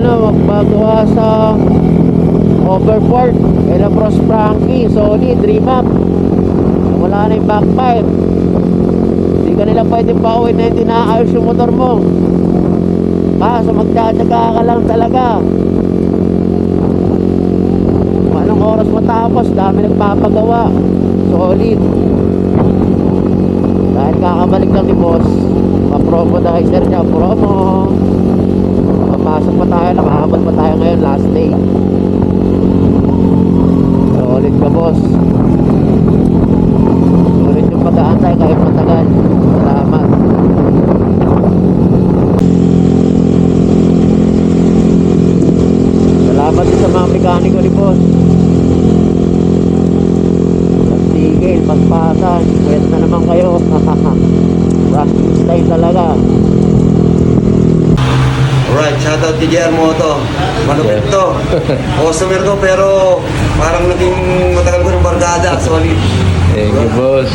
magpagawa sa overport kaya Bros Frankie, solid, remap. Wala na yung backpipe. Hindi ka nila pwede pauwi na hindi naayos yung motor mo. Kaso magtsatsaga ka lang talaga. Anong oras matapos, dami nagpapagawa. Solid. Dahil kakabalik lang ni boss, ma-promo dahil sir niya, promo. Papasok pa tayo, nakahabol pa tayo ngayon, last day. Solid ka boss. Solid yung pag-aantay kahit matagal. Salamat. Salamat din sa mga mekaniko ni boss. Pagtigil, pagpasan, pwede na naman kayo. Practice time talaga. Alright, shoutout kay JR Moto. Malupit to. Customer ko pero parang naging matagal ko ng barkada. Solid. Thank you, boss.